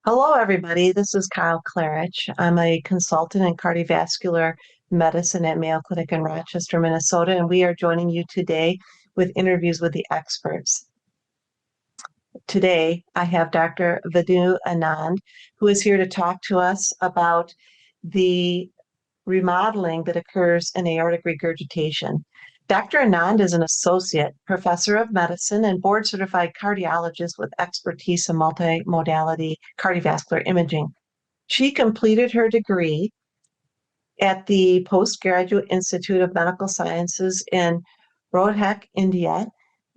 Hello, everybody. This is Klarich. I'm a consultant in cardiovascular medicine at Mayo Clinic in Rochester, Minnesota, and we are joining you today with interviews with the experts. Today, I have Dr. Vidhu Anand, who is here to talk to us about the remodeling that occurs in aortic regurgitation. Dr. Anand is an associate professor of medicine and board certified cardiologist with expertise in multimodality cardiovascular imaging. She completed her degree at the Postgraduate Institute of Medical Sciences in Rohtak, India,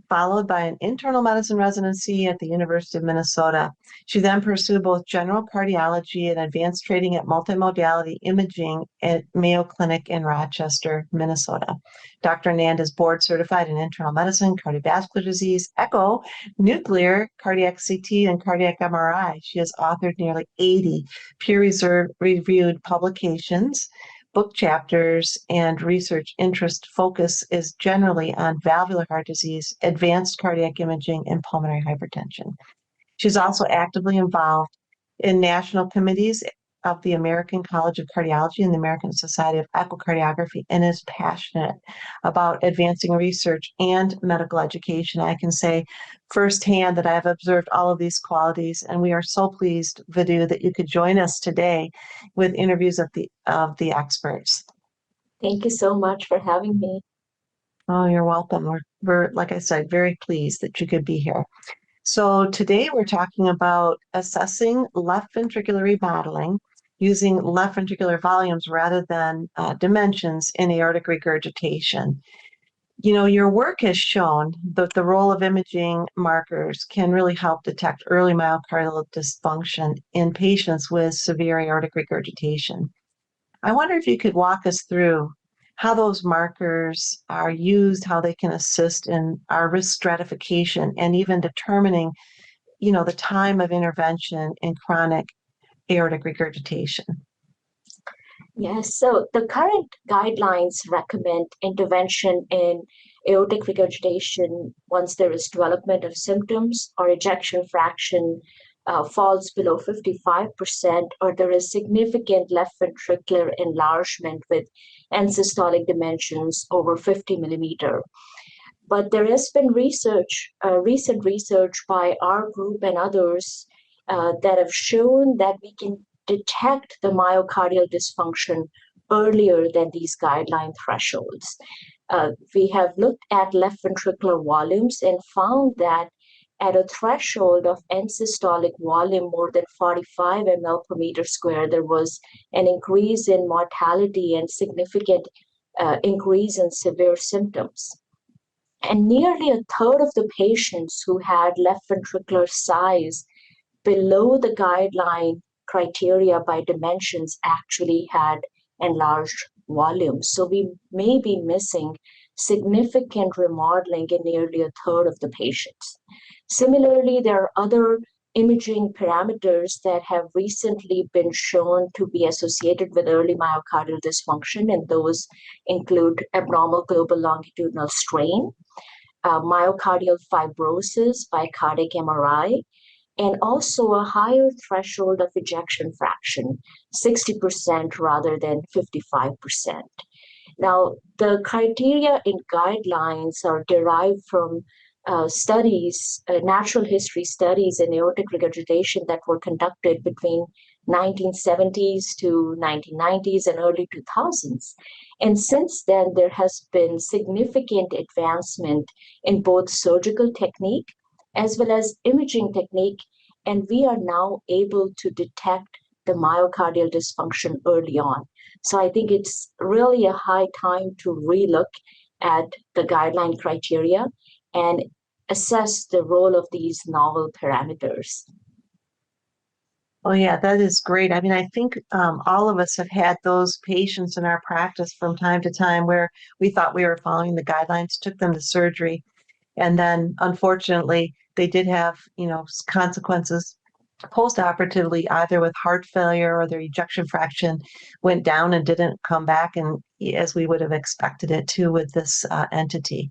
followed by an internal medicine residency at the University of Minnesota. She then pursued both general cardiology and advanced training at multimodality imaging at Mayo Clinic in Rochester, Minnesota. Dr. Anand is board certified in internal medicine, cardiovascular disease, echo, nuclear, cardiac CT, and cardiac MRI. She has authored nearly 80 peer-reviewed publications, book chapters, and research interest focus is generally on valvular heart disease, advanced cardiac imaging, and pulmonary hypertension. She's also actively involved in national committees of the American College of Cardiology and the American Society of Echocardiography and is passionate about advancing research and medical education. I can say firsthand that I have observed all of these qualities, and we are so pleased, Vidhu, that you could join us today with interviews of the experts. Thank you so much for having me. Oh, you're welcome. We're, like I said, very pleased that you could be here. So today we're talking about assessing left ventricular remodeling using left ventricular volumes rather than dimensions in aortic regurgitation. You know, your work has shown that the role of imaging markers can really help detect early myocardial dysfunction in patients with severe aortic regurgitation. I wonder if you could walk us through how those markers are used, how they can assist in our risk stratification, and even determining, the time of intervention in chronic aortic regurgitation. Yes, so the current guidelines recommend intervention in aortic regurgitation once there is development of symptoms or ejection fraction falls below 55%, or there is significant left ventricular enlargement with end-systolic dimensions over 50 millimeter. But there has been recent research by our group and others that have shown that we can detect the myocardial dysfunction earlier than these guideline thresholds. We have looked at left ventricular volumes and found that at a threshold of end systolic volume more than 45 ml per meter square, there was an increase in mortality and significant increase in severe symptoms. And nearly a third of the patients who had left ventricular size below the guideline criteria by dimensions actually had enlarged volumes. So we may be missing significant remodeling in nearly a third of the patients. Similarly, there are other imaging parameters that have recently been shown to be associated with early myocardial dysfunction, and those include abnormal global longitudinal strain, myocardial fibrosis by cardiac MRI, and also a higher threshold of ejection fraction, 60% rather than 55%. Now, the criteria in guidelines are derived from natural history studies in aortic regurgitation that were conducted between 1970s to 1990s and early 2000s. And since then, there has been significant advancement in both surgical technique as well as imaging technique, and we are now able to detect the myocardial dysfunction early on. So I think it's really a high time to relook at the guideline criteria and assess the role of these novel parameters. Oh, yeah, that is great. I mean, I think all of us have had those patients in our practice from time to time where we thought we were following the guidelines, took them to surgery, and then unfortunately they did have, consequences post-operatively, either with heart failure or their ejection fraction went down and didn't come back, and as we would have expected it to with this entity.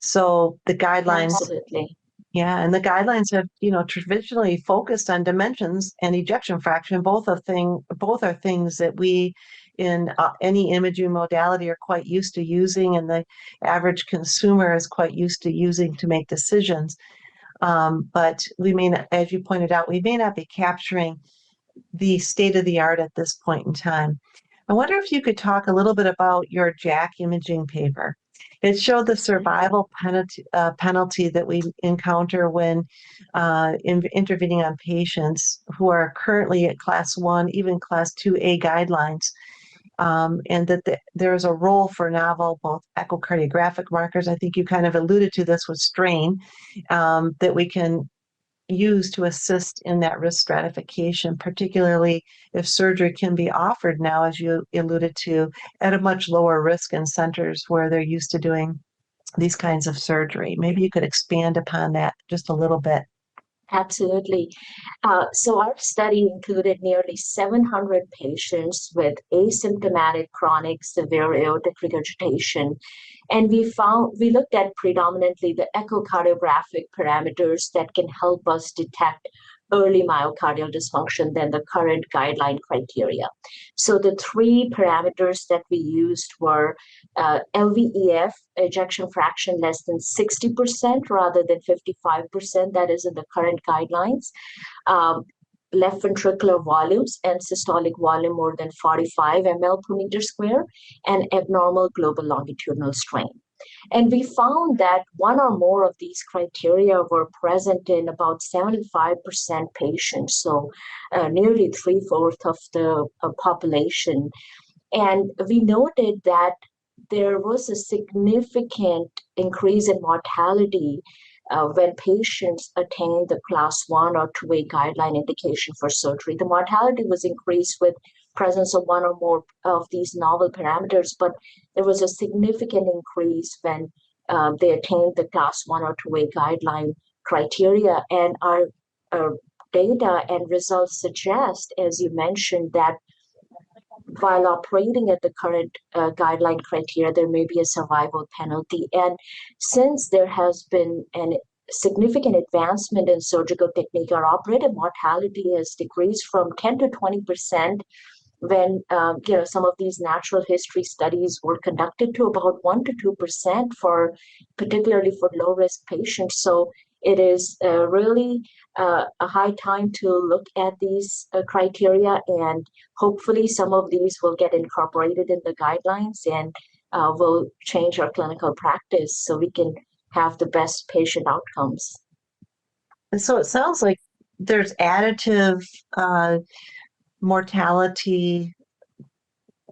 So the guidelines Absolutely. Yeah, and the guidelines have, traditionally focused on dimensions and ejection fraction. Both are things that we in any imaging modality are quite used to using, and the average consumer is quite used to using to make decisions. But we may not, as you pointed out, we may not be capturing the state of the art at this point in time. I wonder if you could talk a little bit about your JACC imaging paper. It showed the survival penalty that we encounter when intervening on patients who are currently at class 1, even class 2A guidelines, and that there is a role for novel, both echocardiographic markers. I think you kind of alluded to this with strain, that we can use to assist in that risk stratification, particularly if surgery can be offered now, as you alluded to, at a much lower risk in centers where they're used to doing these kinds of surgery. Maybe you could expand upon that just a little bit. Absolutely. So our study included nearly 700 patients with asymptomatic chronic severe aortic regurgitation. And we looked at predominantly the echocardiographic parameters that can help us detect early myocardial dysfunction than the current guideline criteria. So the three parameters that we used were LVEF, ejection fraction less than 60% rather than 55%, that is in the current guidelines. Left ventricular volumes and systolic volume more than 45 ml per meter square, and abnormal global longitudinal strain. And we found that one or more of these criteria were present in about 75% patients, so nearly three-fourths of the population. And we noted that there was a significant increase in mortality when patients attained the class 1 or 2A guideline indication for surgery. The mortality was increased with presence of one or more of these novel parameters, but there was a significant increase when they attained the class 1 or 2A guideline criteria. And our data and results suggest, as you mentioned, that while operating at the current guideline criteria, there may be a survival penalty. And since there has been a significant advancement in surgical technique, our operative mortality has decreased from 10 to 20% when some of these natural history studies were conducted to about 1 to 2% for particularly for low risk patients. So it is really a high time to look at these criteria, and hopefully some of these will get incorporated in the guidelines and will change our clinical practice so we can have the best patient outcomes. And so it sounds like there's additive mortality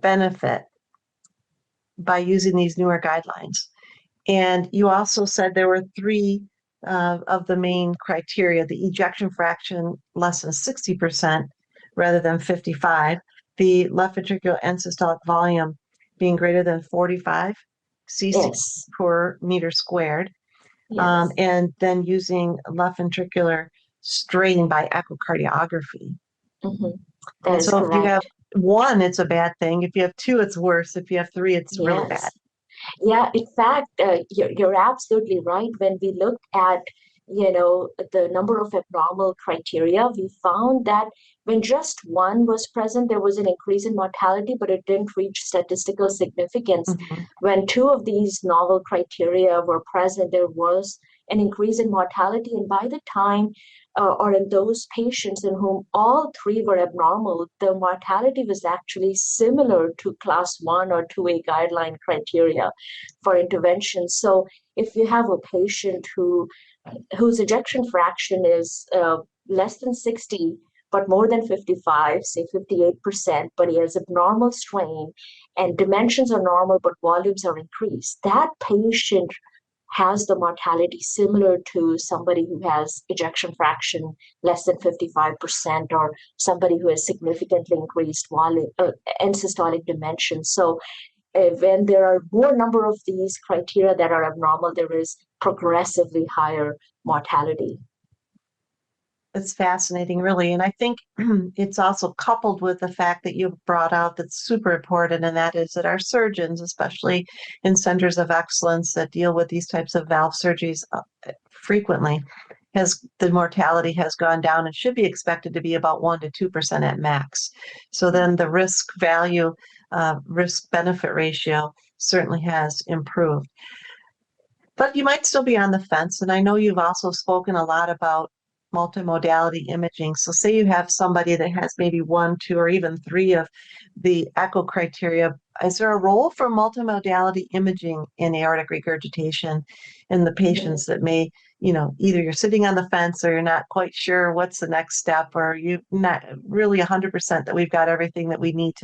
benefit by using these newer guidelines. And you also said there were three of the main criteria: the ejection fraction less than 60% rather than 55, the left ventricular end systolic volume being greater than 45 cc per meter squared, and then using left ventricular strain by echocardiography. That is so correct. If you have one, it's a bad thing. If you have two, it's worse. If you have three, it's really bad. Yeah, in fact, you're absolutely right. When we looked at, the number of abnormal criteria, we found that when just one was present, there was an increase in mortality, but it didn't reach statistical significance. When two of these novel criteria were present, there was an increase in mortality. And by the time or in those patients in whom all three were abnormal, the mortality was actually similar to class 1 or 2A guideline criteria for intervention. So if you have a patient whose ejection fraction is less than 60, but more than 55, say 58%, but he has abnormal strain and dimensions are normal, but volumes are increased, that patient has the mortality similar to somebody who has ejection fraction less than 55%, or somebody who has significantly increased volume, end systolic dimensions. So when there are more number of these criteria that are abnormal, there is progressively higher mortality. It's fascinating, really. And I think it's also coupled with the fact that you've brought out that's super important, and that is that our surgeons, especially in centers of excellence that deal with these types of valve surgeries frequently, the mortality has gone down and should be expected to be about 1 to 2% at max. So then the risk benefit ratio certainly has improved. But you might still be on the fence. And I know you've also spoken a lot about multimodality imaging. So say you have somebody that has maybe 1, 2, or even 3 of the echo criteria. Is there a role for multimodality imaging in aortic regurgitation in the patients that may, either you're sitting on the fence or you're not quite sure what's the next step, or you're not really 100% that we've got everything that we need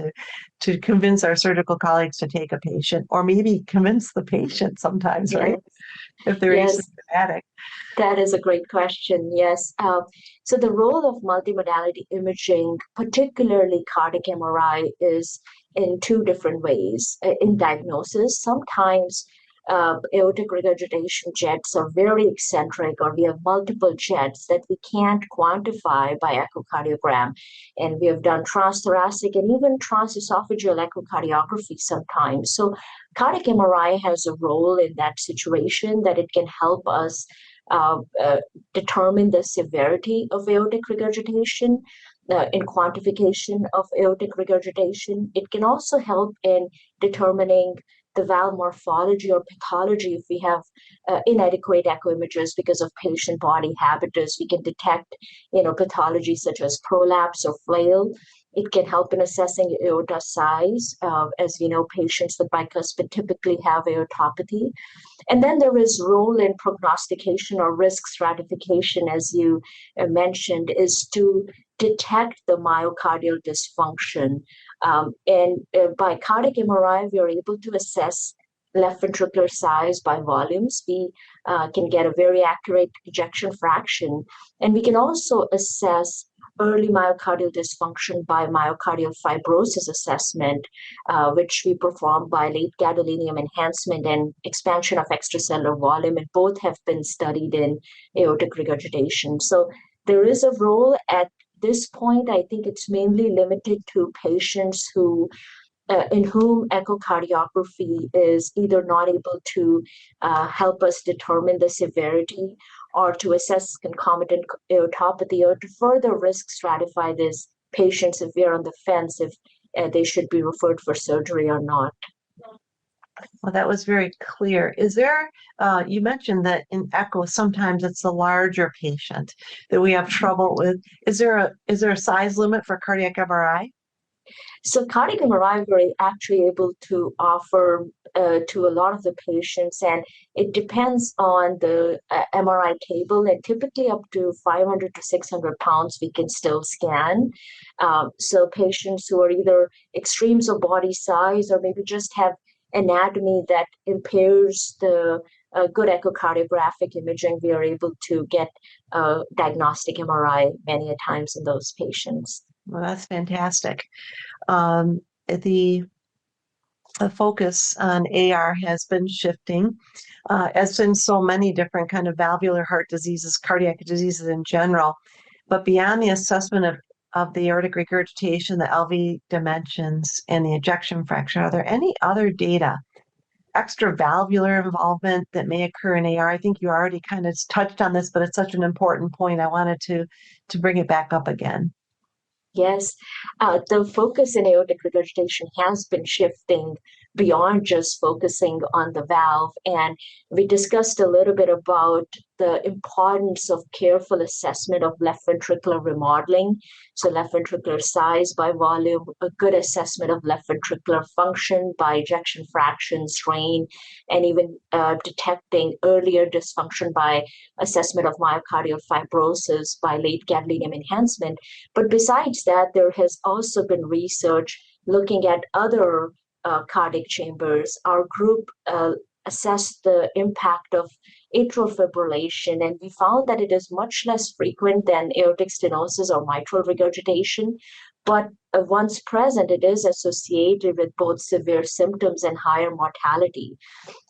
to convince our surgical colleagues to take a patient, or maybe convince the patient sometimes, right? If they're asymptomatic. That is a great question. Yes. So the role of multimodality imaging, particularly cardiac MRI, is in 2 different ways. In diagnosis, sometimes aortic regurgitation jets are very eccentric, or we have multiple jets that we can't quantify by echocardiogram. And we have done transthoracic and even transesophageal echocardiography sometimes. So cardiac MRI has a role in that situation, that it can help us determine the severity of aortic regurgitation, in quantification of aortic regurgitation. It can also help in determining the valve morphology or pathology. If we have inadequate echo images because of patient body habitus, we can detect, pathology such as prolapse or flail. It can help in assessing aorta size. As we know, patients with bicuspid typically have aortopathy. And then there is role in prognostication or risk stratification, as you mentioned, is to detect the myocardial dysfunction. And by cardiac MRI, we are able to assess left ventricular size by volumes. We can get a very accurate ejection fraction. And we can also assess early myocardial dysfunction by myocardial fibrosis assessment, which we perform by late gadolinium enhancement and expansion of extracellular volume, and both have been studied in aortic regurgitation. So there is a role. At this point, I think it's mainly limited to patients in whom echocardiography is either not able to help us determine the severity, or to assess concomitant aortopathy, or to further risk stratify these patients if we are on the fence if they should be referred for surgery or not. Well, that was very clear. Is there, you mentioned that in echo, sometimes it's the larger patient that we have trouble with. Is there a size limit for cardiac MRI? So cardiac MRI, we're actually able to offer to a lot of the patients, and it depends on the MRI table, and typically up to 500 to 600 pounds we can still scan. So patients who are either extremes of body size, or maybe just have anatomy that impairs the good echocardiographic imaging, we are able to get diagnostic MRI many a times in those patients. Well, that's fantastic. The focus on AR has been shifting, as in so many different kind of valvular heart diseases, cardiac diseases in general. But beyond the assessment of the aortic regurgitation, the LV dimensions, and the ejection fraction, are there any other data, extravalvular involvement, that may occur in AR? I think you already kind of touched on this, but it's such an important point. I wanted to bring it back up again. Yes, the focus in aortic regurgitation has been shifting beyond just focusing on the valve. And we discussed a little bit about the importance of careful assessment of left ventricular remodeling. So left ventricular size by volume, a good assessment of left ventricular function by ejection fraction, strain, and even detecting earlier dysfunction by assessment of myocardial fibrosis by late gadolinium enhancement. But besides that, there has also been research looking at other cardiac chambers. Our group assessed the impact of atrial fibrillation, and we found that it is much less frequent than aortic stenosis or mitral regurgitation. But once present, it is associated with both severe symptoms and higher mortality.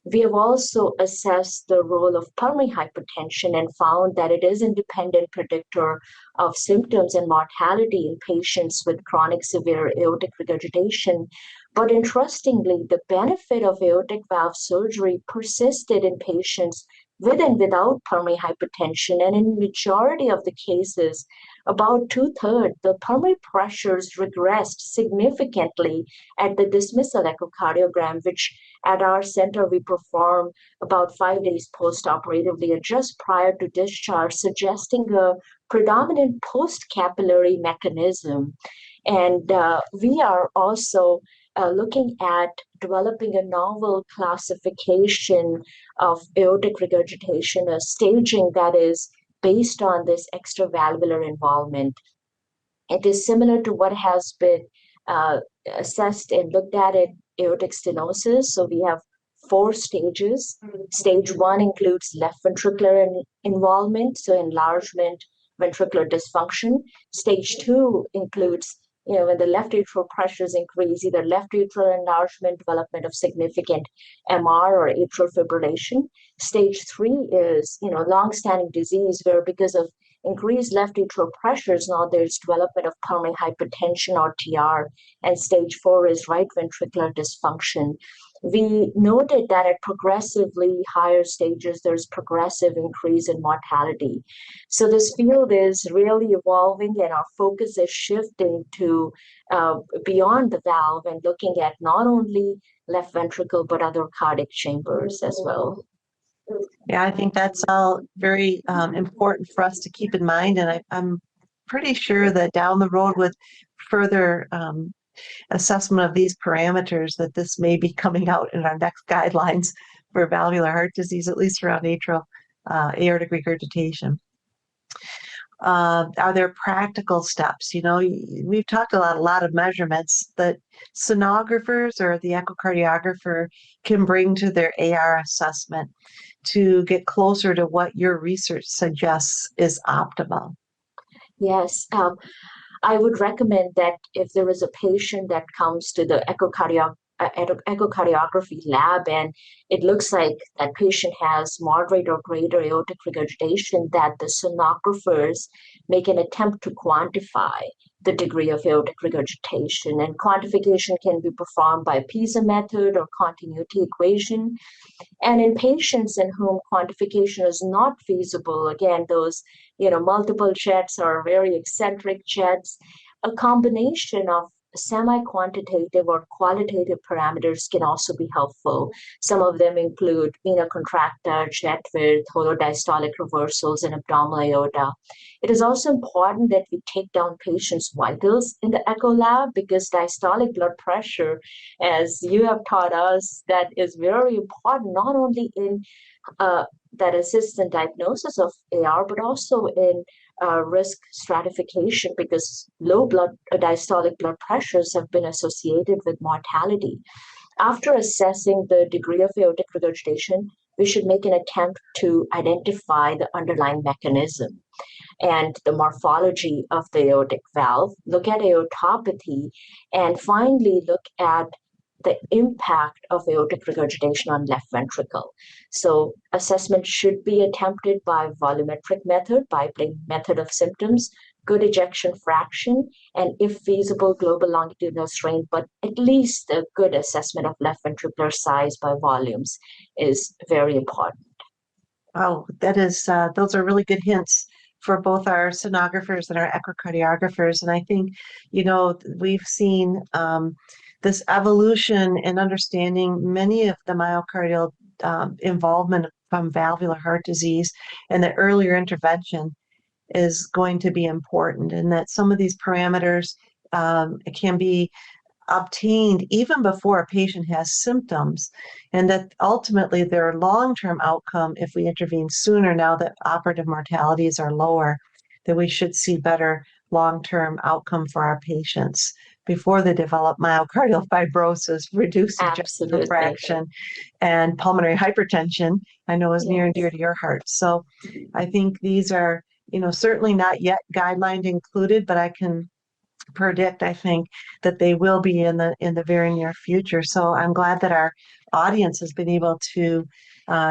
We have also assessed the role of pulmonary hypertension and found that it is an independent predictor of symptoms and mortality in patients with chronic severe aortic regurgitation. But interestingly, the benefit of aortic valve surgery persisted in patients with and without pulmonary hypertension. And in majority of the cases, about two-thirds, the pulmonary pressures regressed significantly at the dismissal echocardiogram, which at our center we perform about 5 days post-operatively and just prior to discharge, suggesting a predominant post-capillary mechanism. And we are also looking at developing a novel classification of aortic regurgitation, a staging that is based on this extravalvular involvement. It is similar to what has been assessed and looked at in aortic stenosis. So we have 4 stages. Stage 1 includes left ventricular involvement, so enlargement, ventricular dysfunction. Stage 2 includes when the left atrial pressures increase, either left atrial enlargement, development of significant MR or atrial fibrillation. Stage 3 is, long-standing disease where because of increased left atrial pressures, now there's development of pulmonary hypertension or TR. And stage 4 is right ventricular dysfunction. We noted that at progressively higher stages, there's progressive increase in mortality. So this field is really evolving and our focus is shifting to beyond the valve and looking at not only left ventricle, but other cardiac chambers as well. Yeah, I think that's all very important for us to keep in mind. And I'm pretty sure that down the road with further assessment of these parameters, that this may be coming out in our next guidelines for valvular heart disease, at least around aortic regurgitation. Are there practical steps? We've talked a lot of measurements that sonographers or the echocardiographer can bring to their AR assessment to get closer to what your research suggests is optimal. Yes. I would recommend that if there is a patient that comes to the echocardiography lab and it looks like that patient has moderate or greater aortic regurgitation, that the sonographers make an attempt to quantify the degree of aortic regurgitation. And quantification can be performed by PISA method or continuity equation. And in patients in whom quantification is not feasible, again, those multiple jets or very eccentric jets, a combination of semi-quantitative or qualitative parameters can also be helpful. Some of them include vena contracta, jet width, holodiastolic reversals, and abdominal aorta. It is also important that we take down patients' vitals in the echo lab because diastolic blood pressure, as you have taught us, that is very important, not only in that assists in diagnosis of AR, but also in risk stratification because low diastolic blood pressures have been associated with mortality. After assessing the degree of aortic regurgitation, we should make an attempt to identify the underlying mechanism and the morphology of the aortic valve, look at aortopathy, and finally look at the impact of aortic regurgitation on left ventricle. So assessment should be attempted by volumetric method, Biplane method of symptoms, good ejection fraction, and if feasible, global longitudinal strain, but at least a good assessment of left ventricular size by volumes is very important. Oh, that is, those are really good hints for both our sonographers and our echocardiographers. And I think, we've seen this evolution in understanding many of the myocardial involvement from valvular heart disease, and that earlier intervention is going to be important, and that some of these parameters can be obtained even before a patient has symptoms, and that ultimately their long-term outcome, if we intervene sooner now that operative mortalities are lower, that we should see better long-term outcome for our patients before they develop myocardial fibrosis, reduced ejection fraction, and pulmonary hypertension, I know is near and dear to your heart. So I think these are, certainly not yet guideline included, but I can predict, I think, that they will be in the very near future. So I'm glad that our audience has been able to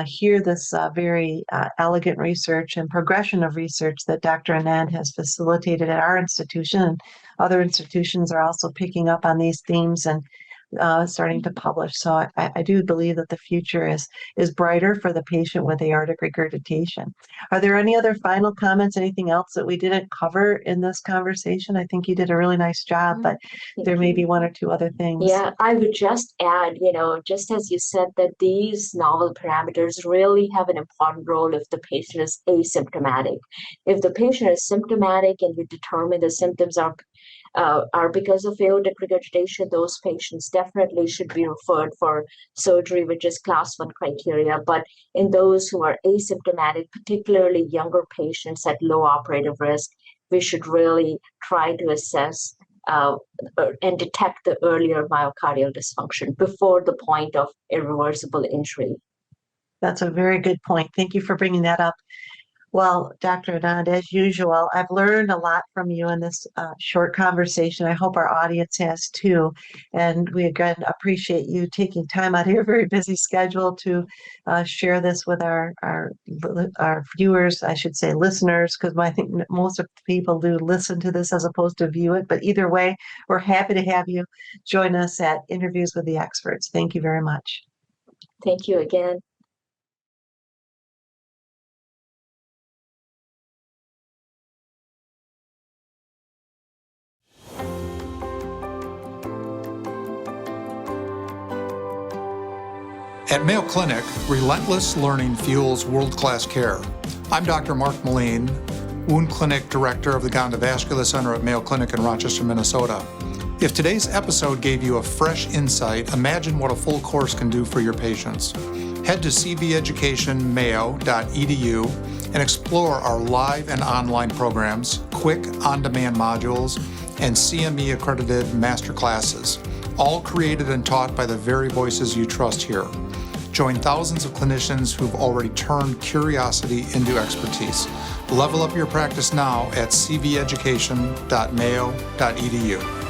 hear this very elegant research and progression of research that Dr. Anand has facilitated at our institution. And other institutions are also picking up on these themes and starting to publish. So I do believe that the future is brighter for the patient with aortic regurgitation. Are there any other final comments, anything else that we didn't cover in this conversation? I think you did a really nice job, but there may be one or two other things. Yeah, I would just add, just as you said, that these novel parameters really have an important role if the patient is asymptomatic. If the patient is symptomatic and you determine the symptoms are because of aortic regurgitation, those patients definitely should be referred for surgery, which is class 1 criteria. But in those who are asymptomatic, particularly younger patients at low operative risk, we should really try to assess and detect the earlier myocardial dysfunction before the point of irreversible injury. That's a very good point. Thank you for bringing that up. Well, Dr. Anand, as usual, I've learned a lot from you in this short conversation. I hope our audience has too. And we again appreciate you taking time out of your very busy schedule to share this with our viewers, I should say listeners, because I think most of the people do listen to this as opposed to view it. But either way, we're happy to have you join us at Interviews with the Experts. Thank you very much. Thank you again. At Mayo Clinic, relentless learning fuels world-class care. I'm Dr. Mark Moline, Wound Clinic Director of the Vascular Center at Mayo Clinic in Rochester, Minnesota. If today's episode gave you a fresh insight, imagine what a full course can do for your patients. Head to cveducationmayo.edu and explore our live and online programs, quick on-demand modules, and CME-accredited masterclasses, all created and taught by the very voices you trust here. Join thousands of clinicians who've already turned curiosity into expertise. Level up your practice now at cveducation.mayo.edu.